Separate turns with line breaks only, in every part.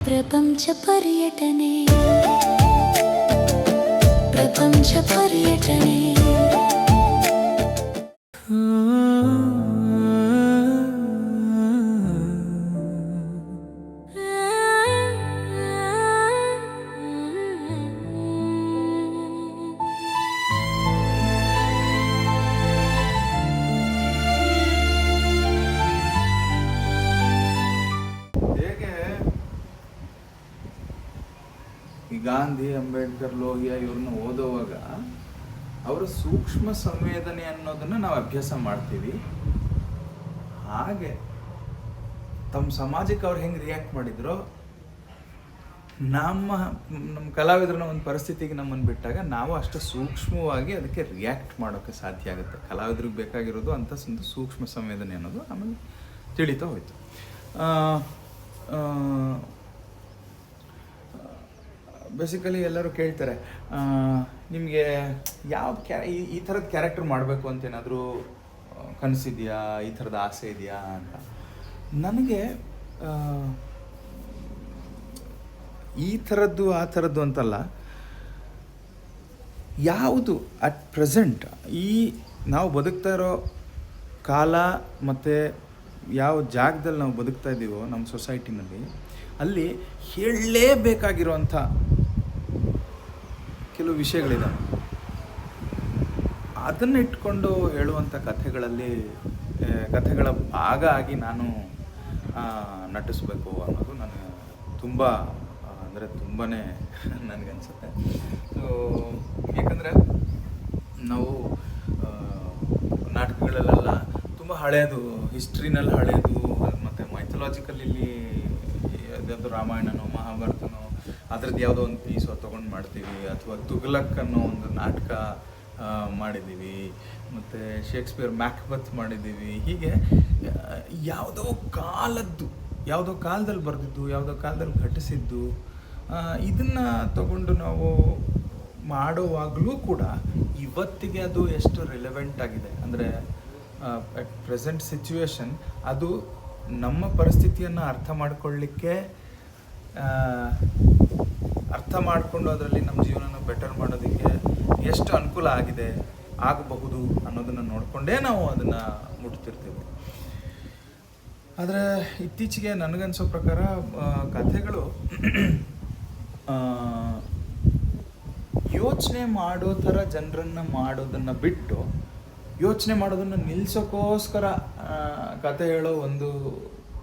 ಪ್ರಪಂಚ ಪರ್ಯಟನೆ ಪ್ರಪಂಚ ಪರ್ಯಟನೆ
ಈ ಗಾಂಧಿ, ಅಂಬೇಡ್ಕರ್, ಲೋಹಿಯಾ ಇವ್ರನ್ನ ಓದುವಾಗ ಅವರ ಸೂಕ್ಷ್ಮ ಸಂವೇದನೆ ಅನ್ನೋದನ್ನು ನಾವು ಅಭ್ಯಾಸ ಮಾಡ್ತೀವಿ. ಹಾಗೆ ತಮ್ಮ ಸಮಾಜಕ್ಕೆ ಅವ್ರು ಹೆಂಗೆ ರಿಯಾಕ್ಟ್ ಮಾಡಿದ್ರು, ನಮ್ಮ ಕಲಾವಿದರನ್ನ ಒಂದು ಪರಿಸ್ಥಿತಿಗೆ ನಮ್ಮನ್ನು ಬಿಟ್ಟಾಗ ನಾವು ಅಷ್ಟು ಸೂಕ್ಷ್ಮವಾಗಿ ಅದಕ್ಕೆ ರಿಯಾಕ್ಟ್ ಮಾಡೋಕ್ಕೆ ಸಾಧ್ಯ ಆಗುತ್ತೆ. ಕಲಾವಿದ್ರಿಗೆ ಬೇಕಾಗಿರೋದು ಅಂಥ ಒಂದು ಸೂಕ್ಷ್ಮ ಸಂವೇದನೆ ಅನ್ನೋದು ಆಮೇಲೆ ತಿಳಿತಾ ಹೋಯ್ತು. ಬೇಸಿಕಲಿ ಎಲ್ಲರೂ ಕೇಳ್ತಾರೆ, ನಿಮಗೆ ಯಾವ ಈ ಥರದ ಕ್ಯಾರೆಕ್ಟರ್ ಮಾಡಬೇಕು ಅಂತ ಏನಾದರೂ ಕನಸಿದೆಯಾ, ಈ ಥರದ ಆಸೆ ಇದೆಯಾ ಅಂತ. ನನಗೆ ಈ ಥರದ್ದು ಆ ಥರದ್ದು ಅಂತಲ್ಲ, ಯಾವುದು ಅಟ್ ಪ್ರೆಸೆಂಟ್ ಈ ನಾವು ಬದುಕ್ತಾ ಇರೋ ಕಾಲ ಮತ್ತು ಯಾವ ಜಾಗದಲ್ಲಿ ನಾವು ಬದುಕ್ತಾ ಇದ್ದೀವೋ ನಮ್ಮ ಸೊಸೈಟಿನಲ್ಲಿ, ಅಲ್ಲಿ ಹೇಳಲೇಬೇಕಾಗಿರುವಂಥ ಕೆಲವು ವಿಷಯಗಳಿದ್ದಾವೆ. ಅದನ್ನು ಇಟ್ಕೊಂಡು ಹೇಳುವಂಥ ಕಥೆಗಳ ಭಾಗ ಆಗಿ ನಾನು ನಟಿಸ್ಬೇಕು ಅನ್ನೋದು ನನಗೆ ತುಂಬ ತುಂಬಾ ನನಗನ್ಸುತ್ತೆ. ಸೊ ಯಾಕಂದರೆ ನಾವು ನಾಟಕಗಳಲ್ಲೆಲ್ಲ ತುಂಬ ಹಳೆಯದು, ಹಿಸ್ಟ್ರಿನಲ್ಲಿ ಹಳೆಯದು ಮತ್ತು ಮೈಥಲಾಜಿಕಲ್ಲಿ ಅದು ರಾಮಾಯಣನೋ ಮಹಾಭಾರತನೋ ಅದ್ರದ್ದು ಯಾವುದೋ ಒಂದು ಪೀಸೋ ತೊಗೊಂಡು ಮಾಡ್ತೀವಿ, ಅಥವಾ ತುಘಲಕ್ ಅನ್ನೋ ಒಂದು ನಾಟಕ ಮಾಡಿದ್ದೀವಿ, ಮತ್ತು ಶೇಕ್ಸ್ಪಿಯರ್ ಮ್ಯಾಕ್ಬೆತ್ ಮಾಡಿದ್ದೀವಿ. ಹೀಗೆ ಯಾವುದೋ ಕಾಲದಲ್ಲಿ ಬರೆದಿದ್ದು, ಯಾವುದೋ ಕಾಲದಲ್ಲಿ ಘಟಿಸಿದ್ದು, ಇದನ್ನು ತಗೊಂಡು ನಾವು ಮಾಡುವಾಗಲೂ ಕೂಡ ಇವತ್ತಿಗೆ ಅದು ಎಷ್ಟು ರಿಲೆವೆಂಟ್ ಆಗಿದೆ ಅಂದರೆ, ಅಟ್ ಪ್ರೆಸೆಂಟ್ ಸಿಚುವೇಶನ್ ಅದು ನಮ್ಮ ಪರಿಸ್ಥಿತಿಯನ್ನು ಅರ್ಥ ಮಾಡಿಕೊಂಡು ಅದರಲ್ಲಿ ನಮ್ಮ ಜೀವನನ ಬೆಟರ್ ಮಾಡೋದಕ್ಕೆ ಎಷ್ಟು ಅನುಕೂಲ ಆಗಬಹುದು ಅನ್ನೋದನ್ನು ನೋಡಿಕೊಂಡೇ ನಾವು ಅದನ್ನು ಮುಟ್ತಿರ್ತೀವಿ. ಆದರೆ ಇತ್ತೀಚೆಗೆ ನನಗನ್ಸೋ ಪ್ರಕಾರ ಕಥೆಗಳು ಯೋಚನೆ ಮಾಡೋ ಥರ ಜನರನ್ನು ಮಾಡೋದನ್ನು ಬಿಟ್ಟು ಯೋಚನೆ ಮಾಡೋದನ್ನು ನಿಲ್ಲಿಸೋಕ್ಕೋಸ್ಕರ ಕಥೆ ಹೇಳೋ ಒಂದು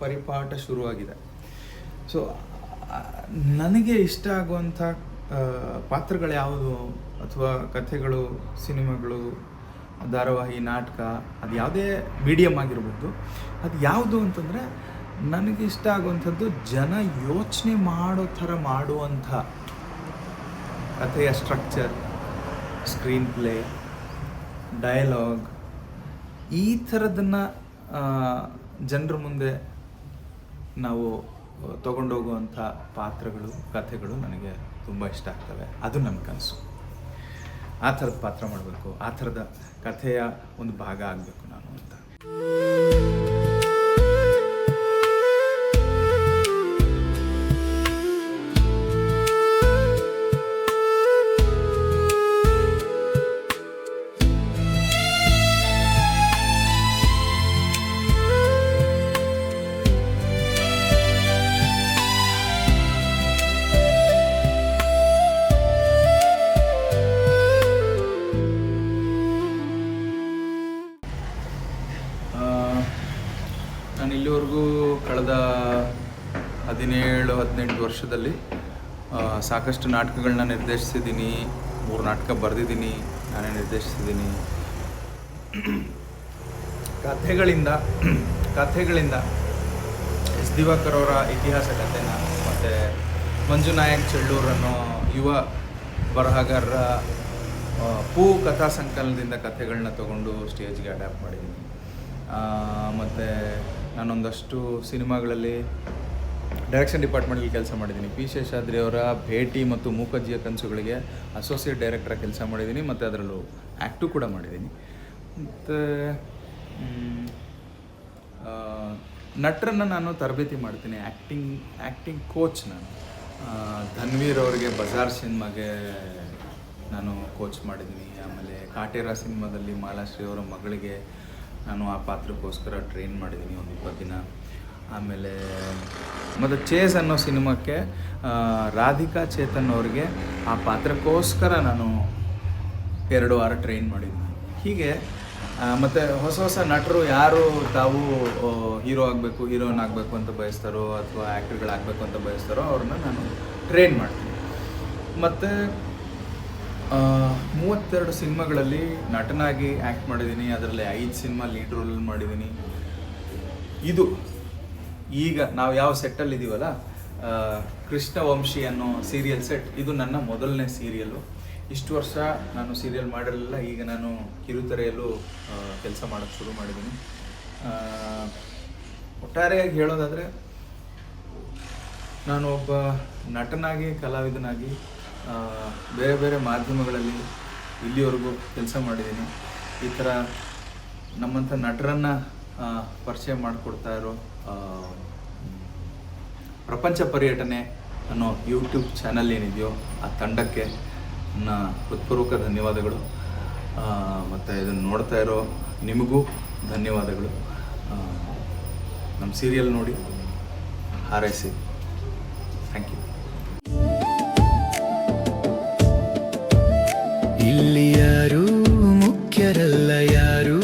ಪರಿಪಾಠ ಶುರುವಾಗಿದೆ. ಸೊ ನನಗೆ ಇಷ್ಟ ಆಗುವಂಥ ಪಾತ್ರಗಳು ಯಾವುದು, ಅಥವಾ ಕಥೆಗಳು, ಸಿನಿಮಾಗಳು, ಧಾರಾವಾಹಿ, ನಾಟಕ, ಅದು ಯಾವುದೇ ಮೀಡಿಯಮ್ ಆಗಿರ್ಬೋದು, ಅದು ಯಾವುದು ಅಂತಂದರೆ ನನಗೆ ಇಷ್ಟ ಆಗುವಂಥದ್ದು ಜನ ಯೋಚನೆ ಮಾಡೋ ಥರ ಮಾಡುವಂಥ ಕಥೆಯ ಸ್ಟ್ರಕ್ಚರ್, ಸ್ಕ್ರೀನ್ ಪ್ಲೇ, ಡಯಲಾಗ್, ಈ ಥರದನ್ನು ಜನರ ಮುಂದೆ ನಾವು ತಗೊಂಡೋಗುವಂಥ ಪಾತ್ರಗಳು, ಕಥೆಗಳು ನನಗೆ ತುಂಬ ಇಷ್ಟ ಆಗ್ತವೆ. ಅದು ನನ್ನ ಕನಸು. ಆ ಥರದ ಪಾತ್ರ ಮಾಡಬೇಕು, ಆ ಥರದ ಕಥೆಯ ಒಂದು ಭಾಗ ಆಗಬೇಕು ನಾನು ಅಂತ. ನಾನು ಇಲ್ಲಿವರೆಗೂ ಕಳೆದ 17-18 ವರ್ಷದಲ್ಲಿ ಸಾಕಷ್ಟು ನಾಟಕಗಳನ್ನ ನಿರ್ದೇಶಿಸಿದ್ದೀನಿ, 3 ನಾಟಕ ಬರೆದಿದ್ದೀನಿ, ನಾನೇ ನಿರ್ದೇಶಿಸಿದ್ದೀನಿ. ಕಥೆಗಳಿಂದ ಎಸ್ ದಿವಾಕರ್ ಅವರ ಇತಿಹಾಸ ಕಥೆನ, ಮತ್ತು ಮಂಜು ನಾಯಕ್ ಚೆಳ್ಳೂರನ್ನೋ ಯುವ ಬರಹಗಾರರ ಪೂ ಕಥಾ ಸಂಕಲನದಿಂದ ಕಥೆಗಳನ್ನ ತೊಗೊಂಡು ಸ್ಟೇಜ್ಗೆ ಅಡ್ಯಾಪ್ಟ್ ಮಾಡಿದ್ದೀನಿ. ಮತ್ತು ನಾನೊಂದಷ್ಟು ಸಿನಿಮಾಗಳಲ್ಲಿ ಡೈರೆಕ್ಷನ್ ಡಿಪಾರ್ಟ್ಮೆಂಟಲ್ಲಿ ಕೆಲಸ ಮಾಡಿದ್ದೀನಿ. ಪಿ ಶೇಷಾದ್ರಿ ಅವರ ಭೇಟಿ ಮತ್ತು ಮೂಕಜ್ಜಿಯ ಕನಸುಗಳಿಗೆ ಅಸೋಸಿಯೇಟ್ ಡೈರೆಕ್ಟರಾಗಿ ಕೆಲಸ ಮಾಡಿದ್ದೀನಿ, ಮತ್ತು ಅದರಲ್ಲೂ ಆ್ಯಕ್ಟು ಕೂಡ ಮಾಡಿದ್ದೀನಿ. ಮತ್ತು ನಟರನ್ನು ನಾನು ತರಬೇತಿ ಮಾಡ್ತೀನಿ, ಆ್ಯಕ್ಟಿಂಗ್ ಕೋಚ್ ನಾನು. ಧನ್ವೀರ್ ಅವ್ರಿಗೆ ಬಜಾರ್ ಸಿನಿಮಾಗೆ ನಾನು ಕೋಚ್ ಮಾಡಿದ್ದೀನಿ. ಆಮೇಲೆ ಕಾಟೇರ ಸಿನಿಮಾದಲ್ಲಿ ಮಾಲಾಶ್ರೀ ಅವರ ಮಗಳಿಗೆ ನಾನು ಆ ಪಾತ್ರಕ್ಕೋಸ್ಕರ ಟ್ರೈನ್ ಮಾಡಿದ್ದೀನಿ ಒಂದು 20 ದಿನ. ಆಮೇಲೆ ಮತ್ತು ಚೇಸ್ ಅನ್ನೋ ಸಿನಿಮಾಕ್ಕೆ ರಾಧಿಕಾ ಚೇತನ್ ಅವ್ರಿಗೆ ಆ ಪಾತ್ರಕ್ಕೋಸ್ಕರ ನಾನು 2 ವಾರ ಟ್ರೈನ್ ಮಾಡಿದ್ದೀನಿ. ಹೀಗೆ ಮತ್ತು ಹೊಸ ನಟರು ಯಾರು ತಾವು ಹೀರೋ ಆಗಬೇಕು, ಹೀರೋಯಿನ್ ಆಗಬೇಕು ಅಂತ ಬಯಸ್ತಾರೋ ಅಥವಾ ಆ್ಯಕ್ಟರ್ಗಳಾಗಬೇಕು ಅಂತ ಬಯಸ್ತಾರೋ ಅವ್ರನ್ನ ನಾನು ಟ್ರೈನ್ ಮಾಡ್ತೀನಿ. ಮತ್ತು 32 ಸಿನಿಮಾಗಳಲ್ಲಿ ನಟನಾಗಿ ಆ್ಯಕ್ಟ್ ಮಾಡಿದ್ದೀನಿ. ಅದರಲ್ಲಿ 5 ಸಿನಿಮಾ ಲೀಡ್ ರೋಲಲ್ಲಿ ಮಾಡಿದ್ದೀನಿ. ಇದು ಈಗ ನಾವು ಯಾವ ಸೆಟ್ಟಲ್ಲಿದ್ದೀವಲ್ಲ, ಕೃಷ್ಣವಂಶಿ ಅನ್ನೋ ಸೀರಿಯಲ್ ಸೆಟ್, ಇದು ನನ್ನ ಮೊದಲನೇ ಸೀರಿಯಲ್ಲು. ಇಷ್ಟು ವರ್ಷ ನಾನು ಸೀರಿಯಲ್ ಮಾಡಿರಲಿಲ್ಲ. ಈಗ ನಾನು ಕಿರುತೆರೆಯಲ್ಲೂ ಕೆಲಸ ಮಾಡೋಕ್ಕೆ ಶುರು ಮಾಡಿದ್ದೀನಿ. ಒಟ್ಟಾರೆಯಾಗಿ ಹೇಳೋದಾದರೆ, ನಾನು ಒಬ್ಬ ನಟನಾಗಿ, ಕಲಾವಿದನಾಗಿ ಬೇರೆ ಬೇರೆ ಮಾಧ್ಯಮಗಳಲ್ಲಿ ಇಲ್ಲಿವರೆಗೂ ಕೆಲಸ ಮಾಡಿದ್ದೀನಿ. ಈ ಥರ ನಮ್ಮಂಥ ನಟರನ್ನು ಪರಿಚಯ ಮಾಡಿಕೊಡ್ತಾ ಇರೋ ಪ್ರಪಂಚ ಪರ್ಯಟನೆ ಅನ್ನೋ ಯೂಟ್ಯೂಬ್ ಚಾನಲ್ ಏನಿದೆಯೋ ಆ ತಂಡಕ್ಕೆ ನನ್ನ ಹೃತ್ಪೂರ್ವಕ ಧನ್ಯವಾದಗಳು. ಮತ್ತು ಇದನ್ನು ನೋಡ್ತಾ ಇರೋ ನಿಮಗೂ ಧನ್ಯವಾದಗಳು. ನಮ್ಮ ಸೀರಿಯಲ್ ನೋಡಿ ಹಾರೈಸಿ. Thank you.
ಇಲ್ಲಿ ಯಾರೂ ಮುಖ್ಯರಲ್ಲ, ಯಾರೂ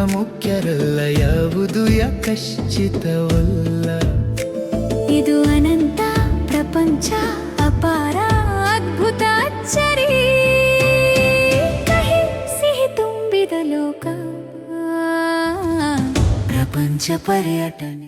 ಅಮುಖ್ಯರಲ್ಲ, ಯಾವುದು ಯಾಕಶ್ಚಿತವಲ್ಲ.
ಇದು ಅನಂತ ಪ್ರಪಂಚ, ಅಪಾರ ಅದ್ಭುತ ಅಚ್ಚರಿ, ಕಹಿ ಸಿಹಿ ತುಂಬಿದ ಲೋಕ, ಪ್ರಪಂಚ ಪರ್ಯಟನೆ.